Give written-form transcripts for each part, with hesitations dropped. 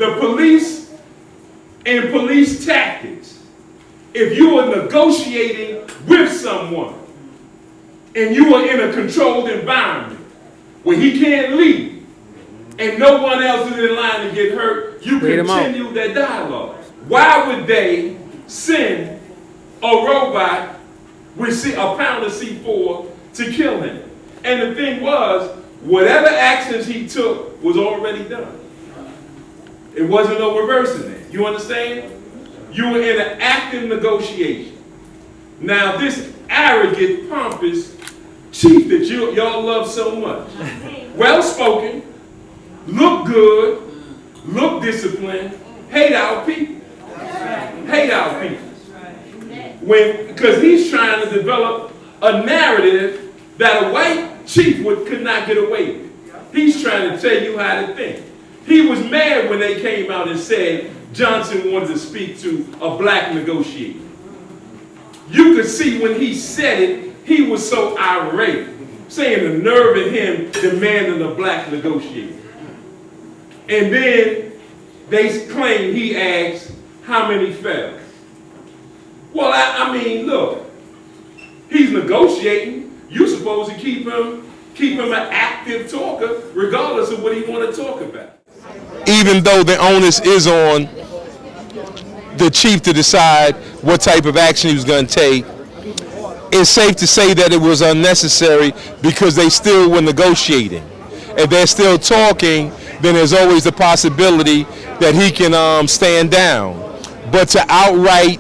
the police and police tactics. If you are negotiating with someone and you are in a controlled environment where he can't leave and no one else is in line to get hurt, you continue that dialogue. Why would they send a robot with a pound of C4 to kill him? And the thing was, whatever actions he took was already done. It wasn't no reversing it. You understand? You were in an active negotiation. Now this arrogant, pompous chief that y'all love so much, well-spoken, look good, look disciplined, hate our people. Hate our people. Because he's trying to develop a narrative that a white chief could not get away with. He's trying to tell you how to think. He was mad when they came out and said Johnson wanted to speak to a black negotiator. You could see when he said it, he was so irate, saying the nerve in him demanding a black negotiator. And then they claim he asked how many fell. Well, I mean, look, he's negotiating. You're supposed to keep him an active talker, regardless of what he want to talk about. Even though the onus is on the chief to decide what type of action he was going to take, it's safe to say that it was unnecessary because they still were negotiating. If they're still talking, then there's always the possibility that he can stand down. But to outright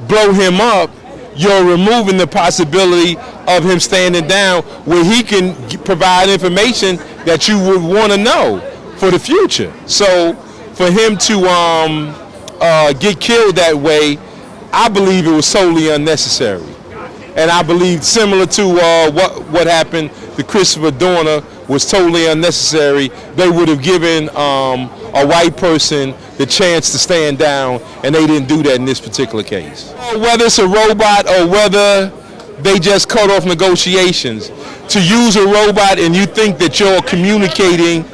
blow him up, you're removing the possibility of him standing down where he can provide information that you would want to know for the future. So for him to get killed that way, I believe it was solely unnecessary. And I believe similar to what happened to Christopher Dorner was totally unnecessary. They would have given a white person the chance to stand down, and they didn't do that in this particular case. Whether it's a robot or whether they just cut off negotiations, to use a robot and you think that you're communicating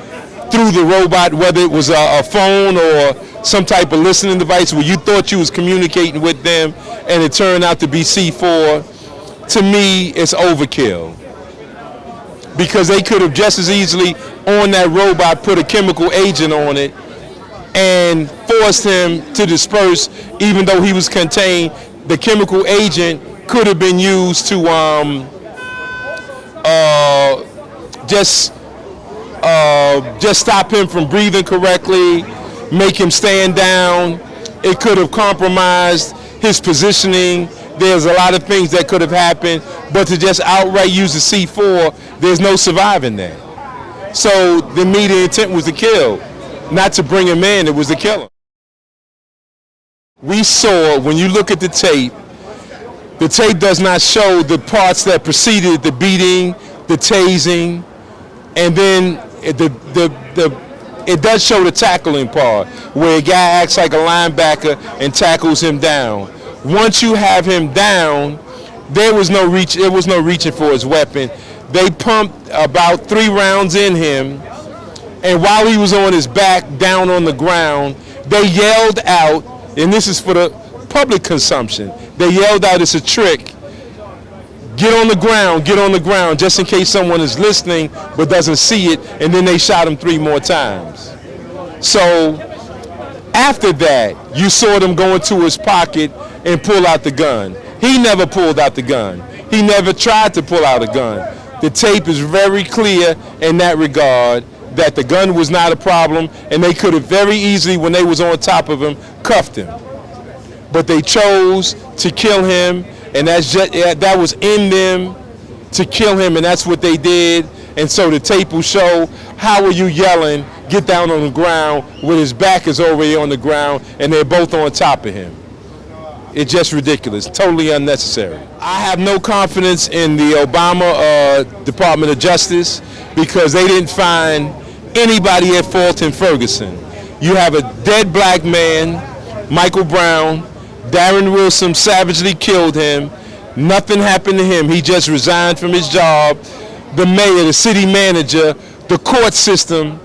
through the robot, whether it was a phone or some type of listening device where you thought you was communicating with them and it turned out to be C4, to me it's overkill. Because they could have just as easily on that robot put a chemical agent on it and forced him to disperse, even though he was contained. The chemical agent could have been used to just stop him from breathing correctly, make him stand down. It could have compromised his positioning. There's a lot of things that could have happened, but to just outright use the C4, there's no surviving that. So the immediate intent was to kill, not to bring him in, it was to kill him. We saw, when you look at the tape does not show the parts that preceded the beating, the tasing, and then it does show the tackling part, where a guy acts like a linebacker and tackles him down. Once you have him down, there was no reaching for his weapon. They pumped about 3 rounds in him, and while he was on his back, down on the ground, they yelled out, and this is for the public consumption, they yelled out, "It's a trick. Get on the ground," just in case someone is listening but doesn't see it, and then they shot him 3 more times. So after that, you saw them go into his pocket and pull out the gun. He never pulled out the gun. He never tried to pull out a gun. The tape is very clear in that regard that the gun was not a problem, and they could have very easily, when they was on top of him, cuffed him. But they chose to kill him, and that was in them to kill him, and that's what they did. And so the tape will show, how are you yelling, get down on the ground, when his back is already on the ground, and they're both on top of him. It's just ridiculous, totally unnecessary. I have no confidence in the Obama Department of Justice because they didn't find anybody at fault in Ferguson. You have a dead black man, Michael Brown. Darren Wilson savagely killed him. Nothing happened to him. He just resigned from his job. The mayor, the city manager, the court system,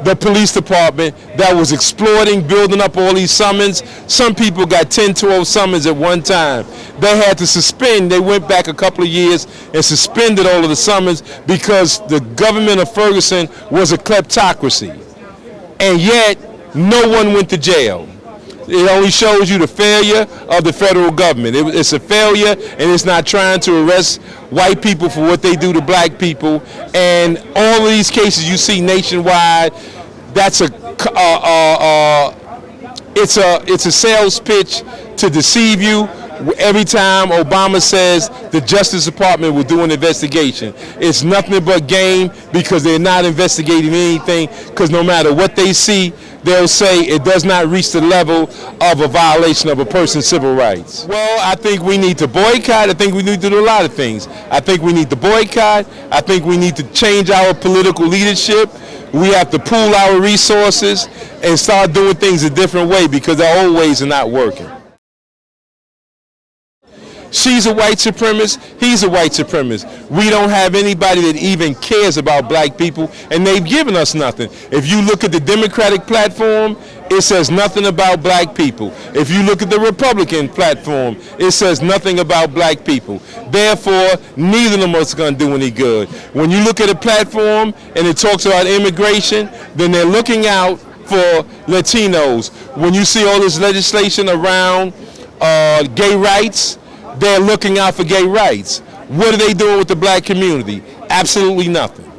the police department that was exploiting, building up all these summons. Some people got 10, 12 summons at one time. They had to suspend. They went back a couple of years and suspended all of the summons because the government of Ferguson was a kleptocracy. And yet, no one went to jail. It only shows you the failure of the federal government. It's a failure, and it's not trying to arrest white people for what they do to black people. And all of these cases you see nationwide, that's it's a sales pitch to deceive you. Every time Obama says the Justice Department will do an investigation, it's nothing but game, because they're not investigating anything, because no matter what they see, they'll say it does not reach the level of a violation of a person's civil rights. Well, I think we need to boycott. I think we need to do a lot of things. I think we need to boycott. I think we need to change our political leadership. We have to pool our resources and start doing things a different way, because our old ways are not working. She's a white supremacist, he's a white supremacist. We don't have anybody that even cares about black people, and they've given us nothing. If you look at the Democratic platform, it says nothing about black people. If you look at the Republican platform, it says nothing about black people. Therefore, neither of them is going to do any good. When you look at a platform and it talks about immigration, then they're looking out for Latinos. When you see all this legislation around gay rights, they're looking out for gay rights. What are they doing with the black community? Absolutely nothing.